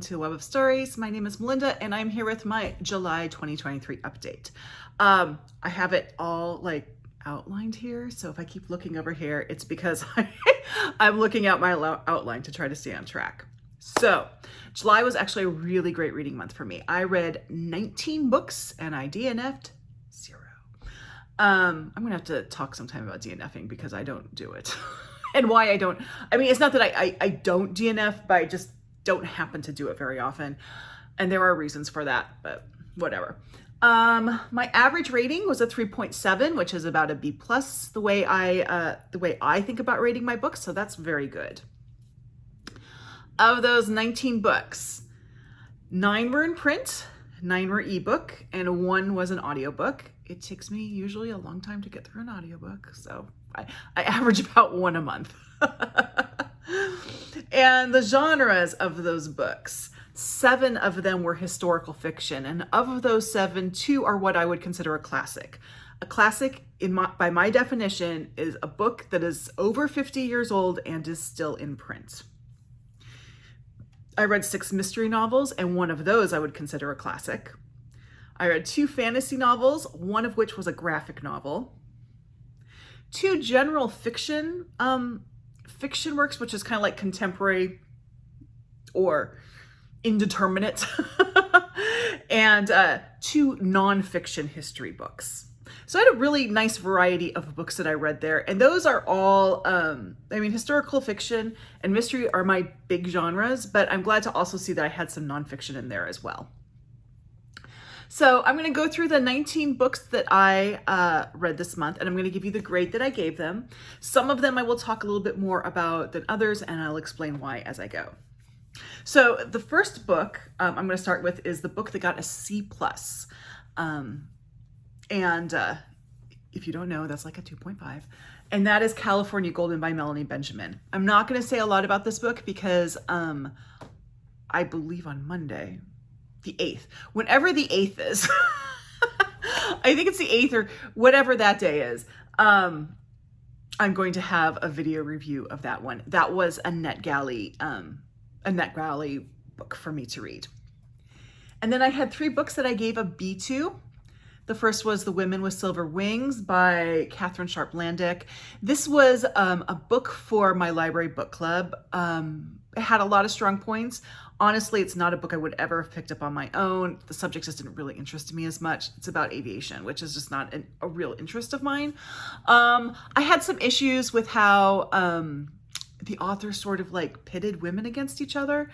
everyone to Web of Stories. My name is Melinda and I'm here with my July 2023 update. I have it all like outlined here, so if I keep looking over here, it's because I'm looking at my outline to try to stay on track. So July was actually a really great reading month for me. I read 19 books and I DNF'd 0. I'm gonna have to talk sometime about DNFing because I don't do it. And why I don't, I mean, it's not that I don't DNF, but I just don't happen to do it very often. And there are reasons for that, but whatever. My average rating was a 3.7, which is about a B+, the way I think about rating my books. So that's very good. Of those 19 books, 9 were in print, 9 were ebook, and 1 was an audiobook. It takes me usually a long time to get through an audiobook, so I average about 1 a month. And the genres of those books, 7 of them were historical fiction, and of those 7, 2 are what I would consider a classic. A classic, by my definition, is a book that is over 50 years old and is still in print. I read 6 mystery novels, and 1 of those I would consider a classic. I read 2 fantasy novels, 1 of which was a graphic novel. 2 general fiction works, which is kind of like contemporary or indeterminate, and 2 nonfiction history books. So I had a really nice variety of books that I read there, and those are all, historical fiction and mystery are my big genres, but I'm glad to also see that I had some nonfiction in there as well. So I'm going to go through the 19 books that I read this month, and I'm going to give you the grade that I gave them. Some of them I will talk a little bit more about than others, and I'll explain why as I go. So the first book I'm going to start with is the book that got a C+. If you don't know, that's like a 2.5. And that is California Golden by Melanie Benjamin. I'm not going to say a lot about this book because I believe on Monday, the 8th, whenever the 8th is, I think it's the 8th or whatever that day is, I'm going to have a video review of that one. That was a NetGalley book for me to read. And then I had 3 books that I gave a B to. The first was The Women with Silver Wings by Katherine Sharp Landdeck. This was a book for my library book club. It had a lot of strong points. Honestly, it's not a book I would ever have picked up on my own. The subject just didn't really interest me as much. It's about aviation, which is just not a real interest of mine. I had some issues with how the author sort of like pitted women against each other,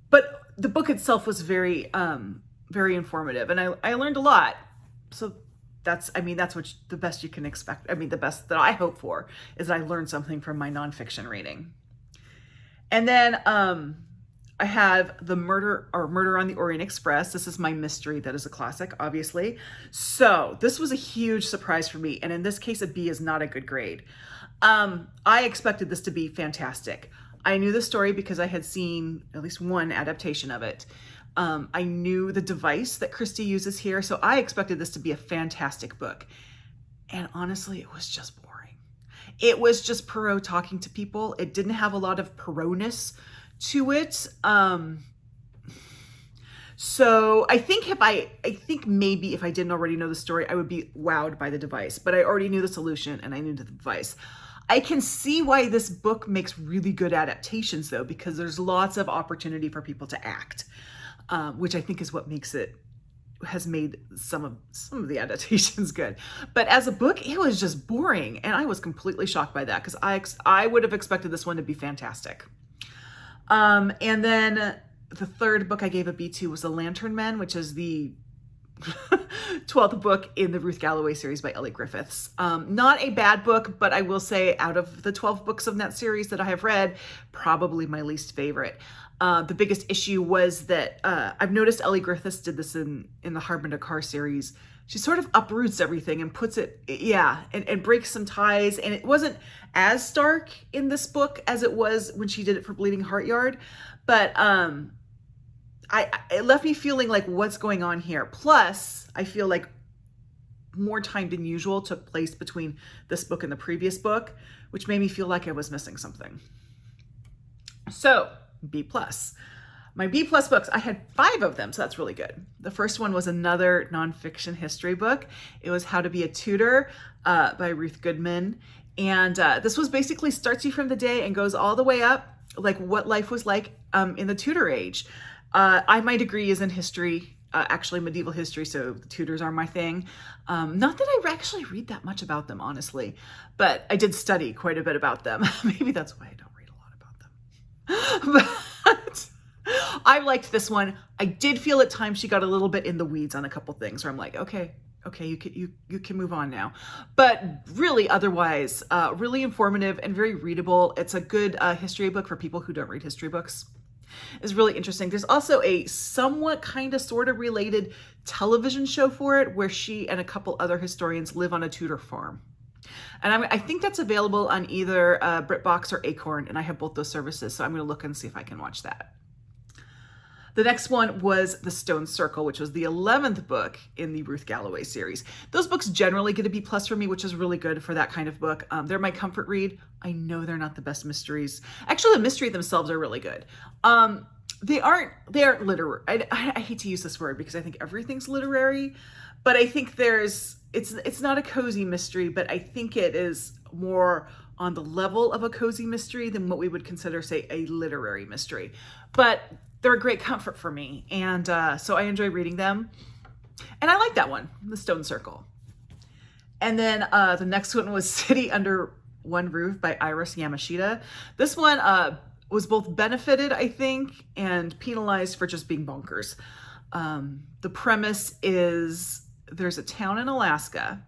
but the book itself was very, very informative, and I learned a lot. So that's what the best you can expect. The best that I hope for is that I learned something from my nonfiction reading. And then I have the Murder on the Orient Express. This is my mystery that is a classic, obviously. So this was a huge surprise for me. And in this case, a B is not a good grade. I expected this to be fantastic. I knew the story because I had seen at least one adaptation of it. I knew the device that Christie uses here, so I expected this to be a fantastic book. And honestly, it was just boring. It was just Poirot talking to people. It didn't have a lot of Poirot-ness to it. So I think maybe if I didn't already know the story, I would be wowed by the device, but I already knew the solution and I knew the device. I can see why this book makes really good adaptations though, because there's lots of opportunity for people to act. Which I think is what has made some of the adaptations good. But as a book, it was just boring, and I was completely shocked by that because I would have expected this one to be fantastic. And then the third book I gave a B to was The Lantern Men, which is the 12th book in the Ruth Galloway series by Elly Griffiths. Not a bad book, but I will say out of the 12 books of that series that I have read, probably my least favorite. The biggest issue was that I've noticed Elly Griffiths did this in the Harbin Dakar series. She sort of uproots everything and puts it, and breaks some ties. And it wasn't as stark in this book as it was when she did it for Bleeding Heart Yard. But it left me feeling like, what's going on here? Plus, I feel like more time than usual took place between this book and the previous book, which made me feel like I was missing something. So, B+. My B plus books, I had 5 of them, so that's really good. The first one was another nonfiction history book. It was How to Be a Tudor by Ruth Goodman. And this was basically starts you from the day and goes all the way up, like what life was like in the Tudor age. My degree is in history, actually medieval history, so the Tudors are my thing. Not that I actually read that much about them, honestly, but I did study quite a bit about them. Maybe that's why I don't read a lot about them. But I liked this one. I did feel at times she got a little bit in the weeds on a couple things where I'm like, okay, you can move on now. But really, otherwise, really informative and very readable. It's a good history book for people who don't read history books. It's really interesting. There's also a somewhat kind of sort of related television show for it where she and a couple other historians live on a Tudor farm. And I think that's available on either BritBox or Acorn, and I have both those services, so I'm going to look and see if I can watch that. The next one was The Stone Circle, which was the 11th book in the Ruth Galloway series. Those books generally get a B+ for me, which is really good for that kind of book. They're my comfort read. I know they're not the best mysteries. Actually, the mysteries themselves are really good. They aren't literary. I hate to use this word because I think everything's literary, but I think it's not a cozy mystery, but I think it is more on the level of a cozy mystery than what we would consider, say, a literary mystery. But they're a great comfort for me, and so I enjoy reading them. And I like that one, The Stone Circle. And then the next one was City Under One Roof by Iris Yamashita. This one was both benefited, I think, and penalized for just being bonkers. The premise is there's a town in Alaska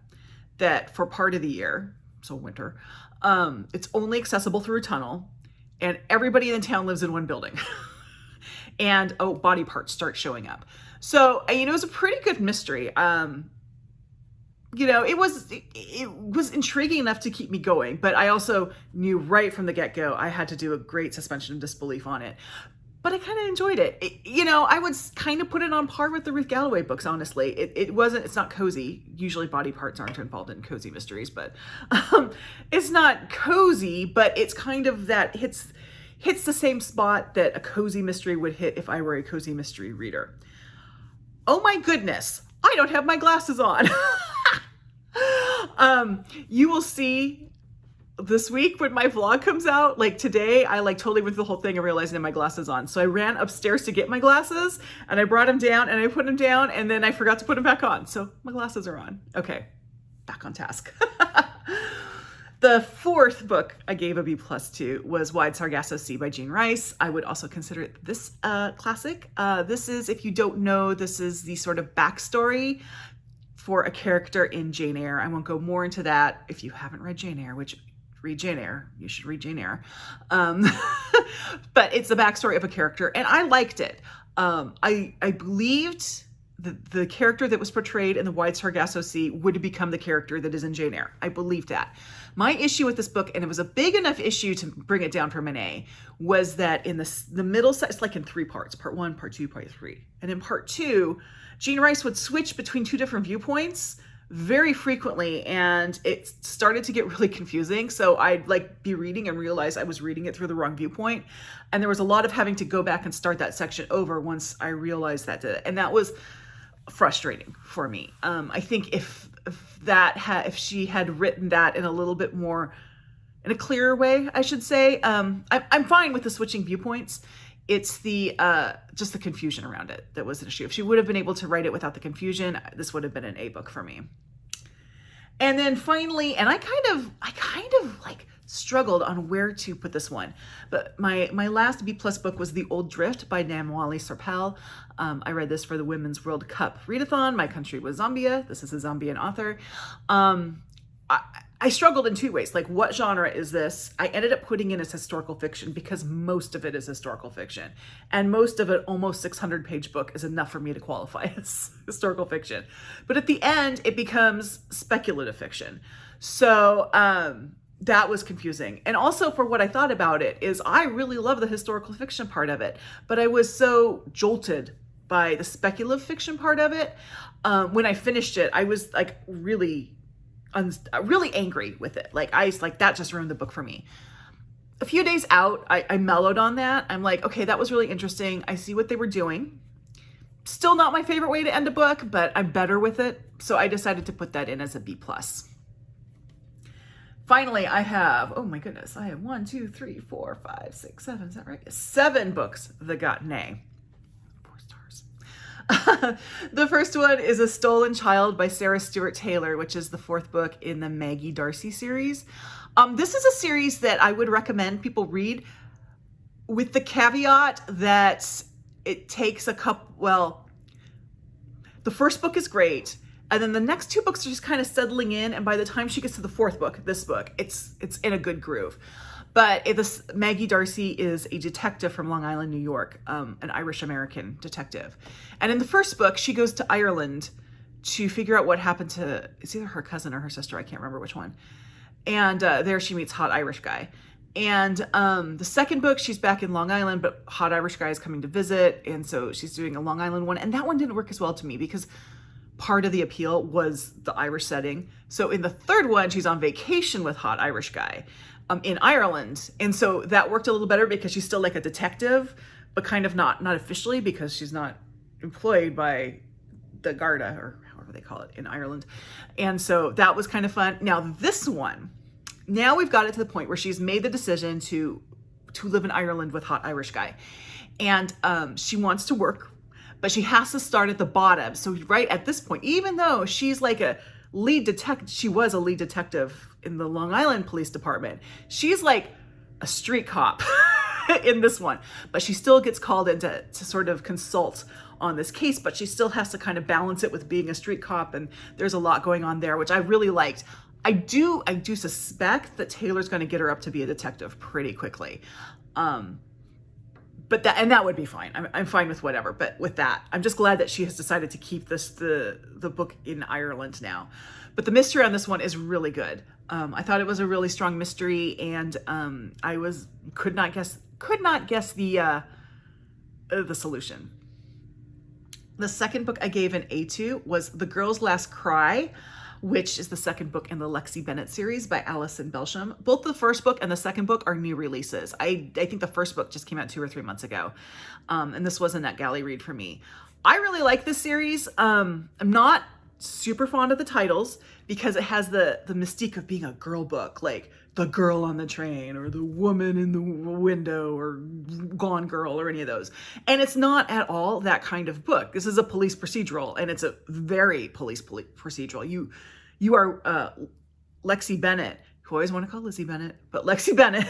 that for part of the year, so winter, it's only accessible through a tunnel, and everybody in the town lives in one building. And body parts start showing up. So, it was a pretty good mystery. It was intriguing enough to keep me going, but I also knew right from the get-go I had to do a great suspension of disbelief on it. But I kind of enjoyed it. I would kind of put it on par with the Ruth Galloway books, honestly. It's not cozy. Usually body parts aren't involved in cozy mysteries, but it's not cozy, but it's kind of that hits the same spot that a cozy mystery would hit if I were a cozy mystery reader. Oh my goodness, I don't have my glasses on. You will see this week when my vlog comes out, like today, I totally went through the whole thing and realized I had my glasses on. So I ran upstairs to get my glasses and I brought them down and I put them down and then I forgot to put them back on. So my glasses are on. Okay, back on task. The 4th book I gave a B+ to was Wide Sargasso Sea by Jean Rhys. I would also consider this classic. This is, if you don't know, this is the sort of backstory for a character in Jane Eyre. I won't go more into that. If you haven't read Jane Eyre, which read Jane Eyre, you should read Jane Eyre. But it's the backstory of a character, and I liked it. I believed the character that was portrayed in the Wide Sargasso Sea would become the character that is in Jane Eyre. I believed that. My issue with this book, and it was a big enough issue to bring it down from an A, was that in the middle set, it's like in 3 parts, part 1, part 2, part 3. And in part 2, Jean Rhys would switch between 2 different viewpoints very frequently, and it started to get really confusing. So I'd be reading and realize I was reading it through the wrong viewpoint. And there was a lot of having to go back and start that section over once I realized that. And that was frustrating for me. I think if she had written that in a little bit more, in a clearer way, I should say. I'm fine with the switching viewpoints. It's just the confusion around it that was an issue. If she would have been able to write it without the confusion, this would have been an A book for me. And then finally, and I kind of struggled on where to put this one, but my last B+ book was The Old Drift by Namwali Serpell. I read this for the Women's World Cup readathon. My country was Zambia. This is a Zambian author. I struggled in 2 ways. What genre is this? I ended up putting in as historical fiction because most of it is historical fiction. And most of it, almost 600-page book, is enough for me to qualify as historical fiction. But at the end, it becomes speculative fiction. So that was confusing. And also, for what I thought about it, is I really love the historical fiction part of it. But I was so jolted by the speculative fiction part of it. When I finished it, I was really angry with it. That just ruined the book for me. A few days out, I mellowed on that. I'm like, okay, that was really interesting. I see what they were doing. Still not my favorite way to end a book, but I'm better with it. So I decided to put that in as a B+. Finally, I have, oh my goodness, I have 1, 2, 3, 4, 5, 6, 7, is that right? 7 books that got an A. 4 stars. The first one is A Stolen Child by Sarah Stewart Taylor, which is the 4th book in the Maggie Darcy series. This is a series that I would recommend people read, with the caveat that it takes a couple, well, the first book is great, and then the next 2 books are just kind of settling in, and by the time she gets to the 4th book, this book, it's in a good groove. But Maggie Darcy is a detective from Long Island, New York, an Irish-American detective. And in the first book, she goes to Ireland to figure out what happened to, it's either her cousin or her sister, I can't remember which one. And there she meets hot Irish guy. And the second book, she's back in Long Island, but hot Irish guy is coming to visit. And so she's doing a Long Island one. And that one didn't work as well to me because part of the appeal was the Irish setting. So in the third one, she's on vacation with hot Irish guy in Ireland. And so that worked a little better because she's still like a detective, but kind of not officially because she's not employed by the Garda or however they call it in Ireland. And so that was kind of fun. Now this one, now we've got it to the point where she's made the decision to live in Ireland with hot Irish guy. And she wants to work, but she has to start at the bottom. So right at this point, even though she's like a lead detective, she was a lead detective in the Long Island Police Department, she's like a street cop in this one. But she still gets called in to sort of consult on this case, but she still has to kind of balance it with being a street cop. And there's a lot going on there, which I really liked. I do suspect that Taylor's going to get her up to be a detective pretty quickly. But that would be fine. I'm fine with whatever. But with that, I'm just glad that she has decided to keep the book in Ireland now. But the mystery on this one is really good. I thought it was a really strong mystery, and I could not guess the solution. The second book I gave an A to was The Girl's Last Cry, which is the second book in the Lexi Bennett series by Alison Belsham. Both the first book and the second book are new releases. I think the first book just came out 2 or 3 months ago. And this was a NetGalley read for me. I really like this series. I'm not super fond of the titles because it has the mystique of being a girl book, like The Girl on the Train or The Woman in the Window or Gone Girl or any of those. And it's not at all that kind of book. This is a police procedural, and it's a very police procedural. You are Lexi Bennett, who I always want to call Lizzie Bennett, but Lexi Bennett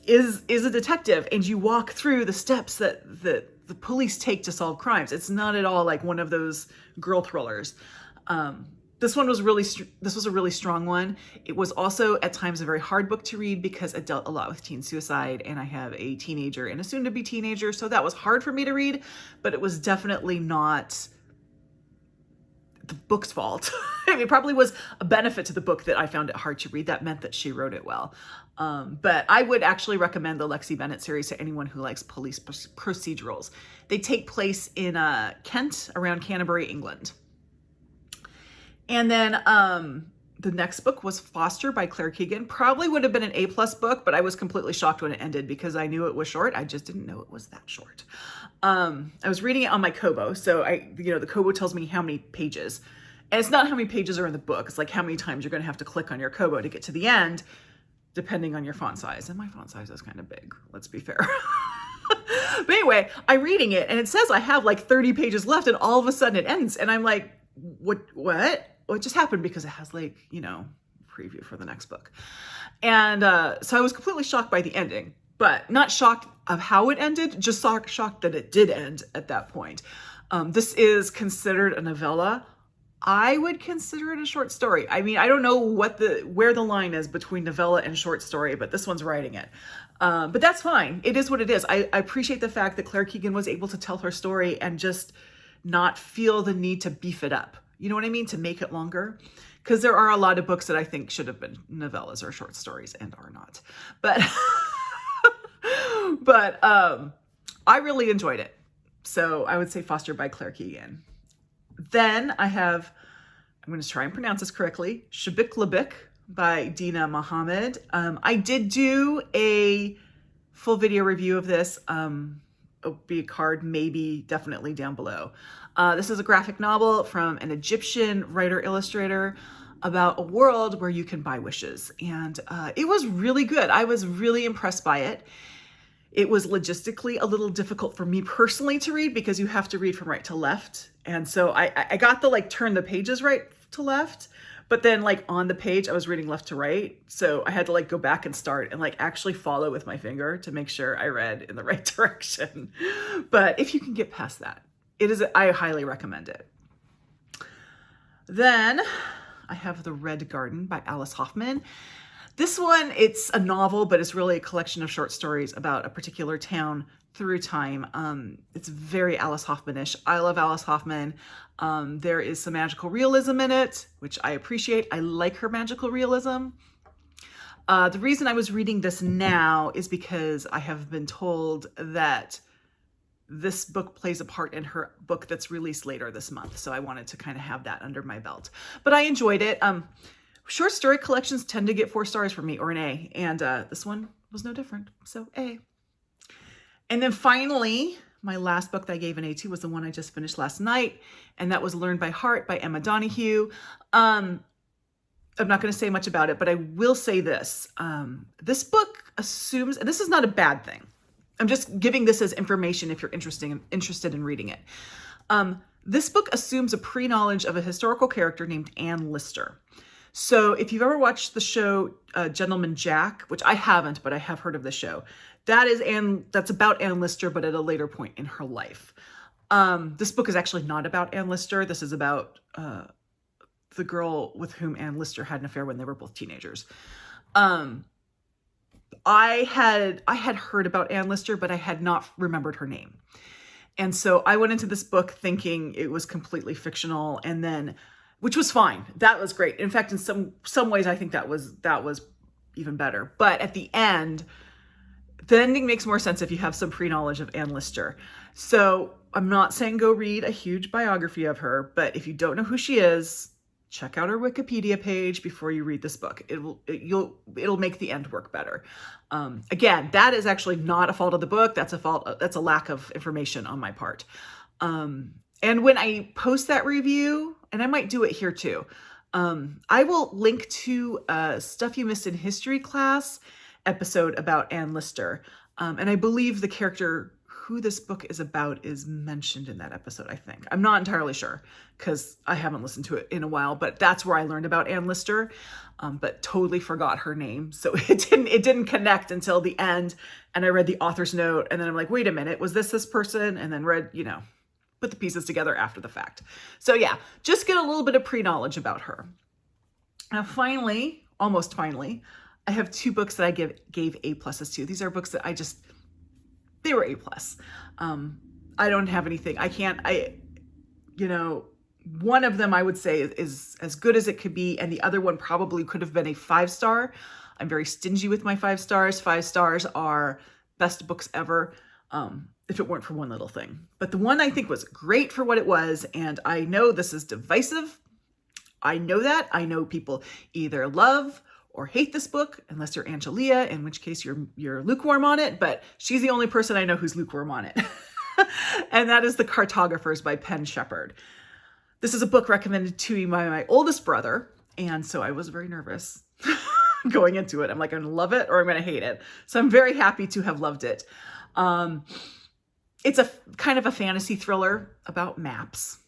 is a detective, and you walk through the steps that the police take to solve crimes. It's not at all like one of those girl thrillers. This was a really strong one. It was also at times a very hard book to read because it dealt a lot with teen suicide, and I have a teenager and a soon-to-be teenager, so that was hard for me to read, but it was definitely not the book's fault. It probably was a benefit to the book that I found it hard to read. That meant that she wrote it well. But I would actually recommend the Lexi Bennett series to anyone who likes police procedurals. They take place in Kent, around Canterbury, England. And then the next book was Foster by Claire Keegan. Probably would have been an A+ book, but I was completely shocked when it ended because I knew it was short. I just didn't know it was that short. I was reading it on my Kobo. So the Kobo tells me how many pages. And it's not how many pages are in the book. It's like how many times you're going to have to click on your Kobo to get to the end, depending on your font size. And my font size is kind of big, let's be fair. But anyway, I'm reading it and it says I have like 30 pages left, and all of a sudden it ends. And I'm like, what? Well, it just happened because it has like, preview for the next book. And so I was completely shocked by the ending, but not shocked of how it ended, just shocked that it did end at that point. This is considered a novella. I would consider it a short story. I mean, I don't know where the line is between novella and short story, but this one's writing it. But that's fine. It is what it is. I appreciate the fact that Claire Keegan was able to tell her story and just not feel the need to beef it up. You know what I mean? To make it longer. Because there are a lot of books that I think should have been novellas or short stories and are not. But I really enjoyed it. So I would say Foster by Claire Keegan. Then I have, I'm going to try and pronounce this correctly, Shabiklabik by Dina Mohammed. I did do a full video review of this. It'll be a card, maybe, definitely down below. This is a graphic novel from an Egyptian writer-illustrator about a world where you can buy wishes. And it was really good. I was really impressed by it. It was logistically a little difficult for me personally to read because you have to read from right to left. And so I got the like turn the pages right to left, but then like on the page I was reading left to right. So I had to like go back and start and like actually follow with my finger to make sure I read in the right direction. But if you can get past that, I highly recommend it. Then I have The Red Garden by Alice Hoffman. This one, it's a novel, but it's really a collection of short stories about a particular town through time. It's very Alice Hoffman-ish. I love Alice Hoffman. There is some magical realism in it, which I appreciate. I like her magical realism. The reason I was reading this now is because I have been told that this book plays a part in her book that's released later this month. So I wanted to kind of have that under my belt. But I enjoyed it. Short story collections tend to get 4 stars for me, or an A, and this one was no different, so A. And then finally, my last book that I gave an A to was the one I just finished last night, and that was Learn by Heart by Emma Donoghue. I'm not going to say much about it, but I will say this. This book assumes, and this is not a bad thing. I'm just giving this as information if you're interested in reading it. This book assumes a pre-knowledge of a historical character named Anne Lister. So if you've ever watched the show Gentleman Jack, which I haven't, but I have heard of the show, that's about Anne Lister, but at a later point in her life. This book is actually not about Anne Lister. This is about the girl with whom Anne Lister had an affair when they were both teenagers. I had heard about Anne Lister, but I had not remembered her name. And so I went into this book thinking it was completely fictional, and then, which was fine. That was great. In fact, in some ways, I think that was even better. But at the end, the ending makes more sense if you have some pre-knowledge of Anne Lister. So I'm not saying go read a huge biography of her, but if you don't know who she is, check out her Wikipedia page before you read this book. It'll make the end work better. Again, that is actually not a fault of the book. That's a lack of information on my part. And when I post that review, and I might do it here too, I will link to a Stuff You Missed in History class episode about Anne Lister. And I believe the character who this book is about is mentioned in that episode, I think. I'm not entirely sure because I haven't listened to it in a while, but that's where I learned about Anne Lister, but totally forgot her name. So it didn't connect until the end. And I read the author's note, and then I'm like, wait a minute, was this person? And then read, put the pieces together after the fact. So yeah, just get a little bit of pre-knowledge about her. Now finally, almost finally, I have 2 books that I gave A+s to. These are books that they were A+. I don't have anything. One of them I would say is as good as it could be, and the other one probably could have been a 5-star. I'm very stingy with my 5 stars. 5 stars are best books ever. If it weren't for one little thing. But the one I think was great for what it was, and I know this is divisive. I know that. I know people either love or hate this book, unless you're Angelia, in which case you're lukewarm on it, but she's the only person I know who's lukewarm on it. And that is The Cartographers by Penn Shepherd. This is a book recommended to me by my oldest brother, and so I was very nervous going into it. I'm like, I'm gonna love it or I'm gonna hate it. So I'm very happy to have loved it. It's a kind of a fantasy thriller about maps.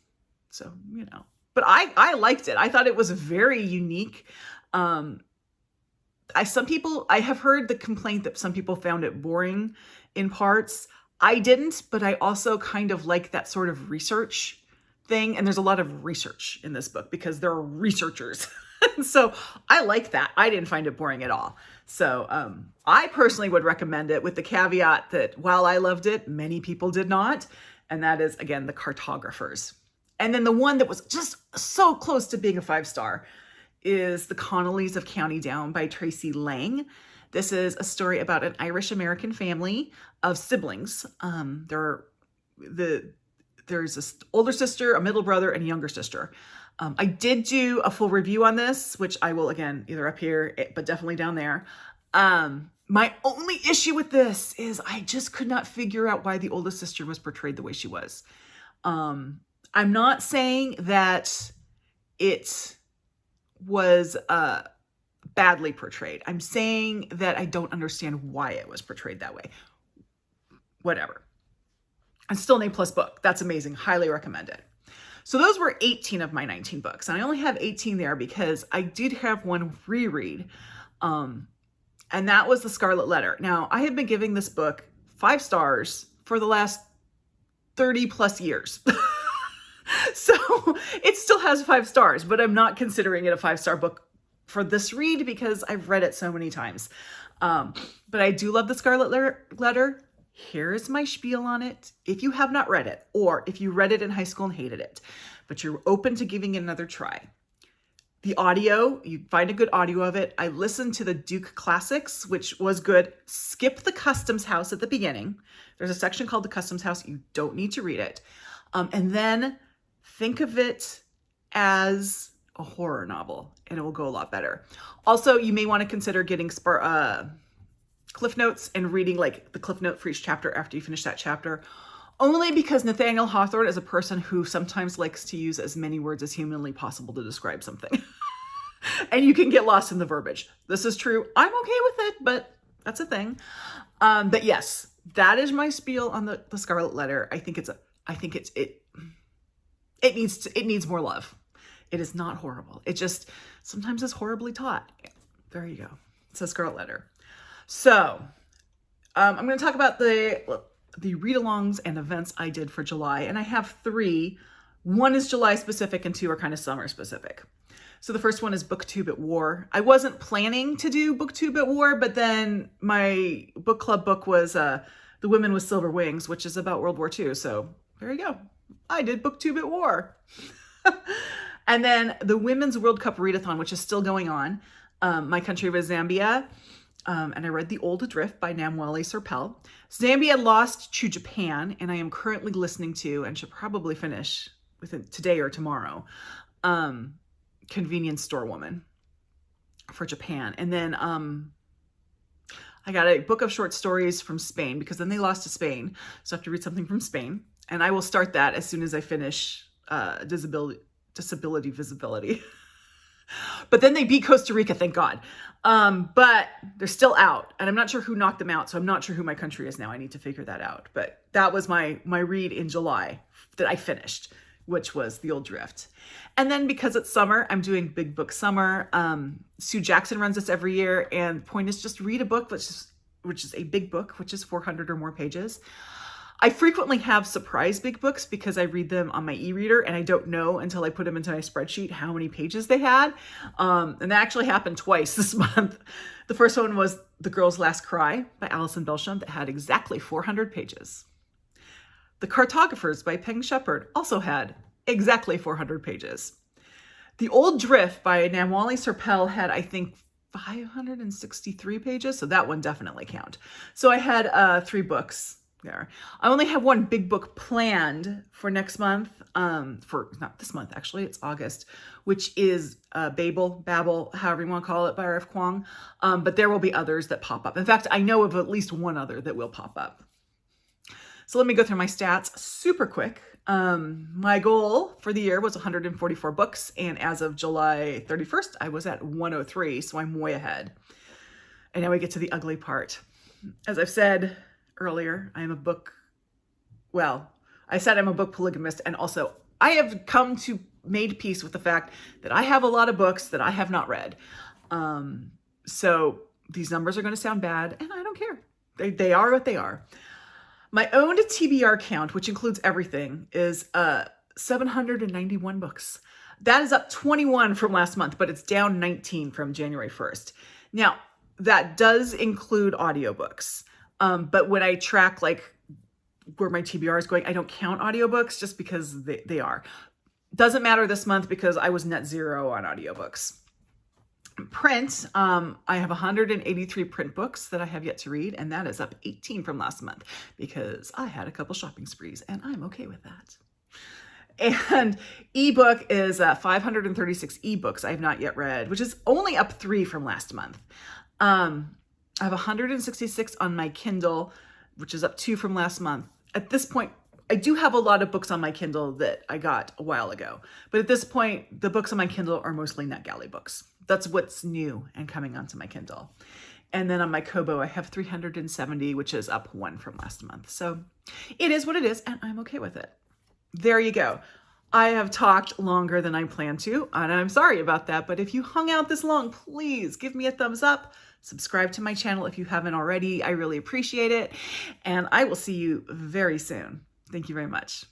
So, but I liked it. I thought it was very unique. I have heard the complaint that some people found it boring in parts. I didn't, but I also kind of like that sort of research thing. And there's a lot of research in this book because there are researchers. So I like that. I didn't find it boring at all. So I personally would recommend it with the caveat that while I loved it, many people did not. And that is, again, The Cartographers. And then the one that was just so close to being a 5-star is The Connellys of County Down by Tracey Lange. This is a story about an Irish-American family of siblings. There's an older sister, a middle brother, and a younger sister. I did do a full review on this, which I will, again, either up here, but definitely down there. My only issue with this is I just could not figure out why the oldest sister was portrayed the way she was. I'm not saying that it was badly portrayed. I'm saying that I don't understand why it was portrayed that way. Whatever. And still an A+ book. That's amazing. Highly recommend it. So those were 18 of my 19 books. And I only have 18 there because I did have one reread. And that was The Scarlet Letter. Now, I have been giving this book 5 stars for the last 30 plus years. So it still has 5 stars, but I'm not considering it a 5-star book for this read because I've read it so many times. But I do love The Scarlet Letter. Here's my spiel on it. If you have not read it, or if you read it in high school and hated it, but you're open to giving it another try, the audio, you find a good audio of it. I listened to the Duke Classics, which was good. Skip the Customs House at the beginning. There's a section called the Customs House. You don't need to read it. And then think of it as a horror novel, and it will go a lot better. Also, you may want to consider getting Cliff Notes and reading like the Cliff Note for each chapter after you finish that chapter. Only because Nathaniel Hawthorne is a person who sometimes likes to use as many words as humanly possible to describe something. And you can get lost in the verbiage. This is true. I'm okay with it, but that's a thing. But yes, that is my spiel on the Scarlet Letter. I think it needs more love. It is not horrible. It just sometimes is horribly taught. Yeah, there you go. It says Scarlet Letter. So I'm going to talk about the read-alongs and events I did for July. And I have 3. 1 is July specific and 2 are kind of summer specific. So the first one is Booktube at War. I wasn't planning to do Booktube at War, but then my book club book was The Women with Silver Wings, which is about World War II. So there you go. I did Booktube at War. And then the Women's World Cup Readathon, which is still going on. My country was Zambia. And I read The Old Adrift by Namwali Serpell. Zambia lost to Japan, and I am currently listening to, and should probably finish within today or tomorrow, Convenience Store Woman for Japan. And then I got a book of short stories from Spain, because then they lost to Spain. So I have to read something from Spain. And I will start that as soon as I finish Disability Visibility. But then they beat Costa Rica, thank God. But they're still out, and I'm not sure who knocked them out, so I'm not sure who my country is now. I need to figure that out. But that was my read in July that I finished, which was The Old Drift. And then because it's summer, I'm doing Big Book Summer. Sue Jackson runs this every year, and the point is just read a book, which is a big book, which is 400 or more pages. I frequently have surprise big books because I read them on my e-reader and I don't know until I put them into my spreadsheet how many pages they had. And that actually happened twice this month. The first one was The Girl's Last Cry by Alison Belsham that had exactly 400 pages. The Cartographers by Peng also had exactly 400 pages. The Old Drift by Namwali Serpell had, I think, 563 pages. So that one definitely count. So I had 3 books there. I only have 1 big book planned for next month, for not this month, actually, it's August, which is Babel, however you want to call it, by R.F. Kuang. But there will be others that pop up. In fact, I know of at least 1 other that will pop up. So let me go through my stats super quick. My goal for the year was 144 books. And as of July 31st, I was at 103. So I'm way ahead. And now we get to the ugly part. As I've said earlier, I'm a book polygamist, and also I have come to made peace with the fact that I have a lot of books that I have not read. So these numbers are going to sound bad, and I don't care. They are what they are. My owned TBR count, which includes everything, is 791 books. That is up 21 from last month, but it's down 19 from January 1st. Now, that does include audiobooks. But when I track like where my TBR is going, I don't count audiobooks just because they are. Doesn't matter this month because I was net 0 on audiobooks. Print, I have 183 print books that I have yet to read, and that is up 18 from last month because I had a couple shopping sprees, and I'm okay with that. And ebook is 536 ebooks I have not yet read, which is only up 3 from last month. I have 166 on my Kindle, which is up 2 from last month. At this point, I do have a lot of books on my Kindle that I got a while ago. But at this point, the books on my Kindle are mostly NetGalley books. That's what's new and coming onto my Kindle. And then on my Kobo, I have 370, which is up 1 from last month. So it is what it is, and I'm okay with it. There you go. I have talked longer than I planned to, and I'm sorry about that. But if you hung out this long, please give me a thumbs up. Subscribe to my channel if you haven't already. I really appreciate it. And I will see you very soon. Thank you very much.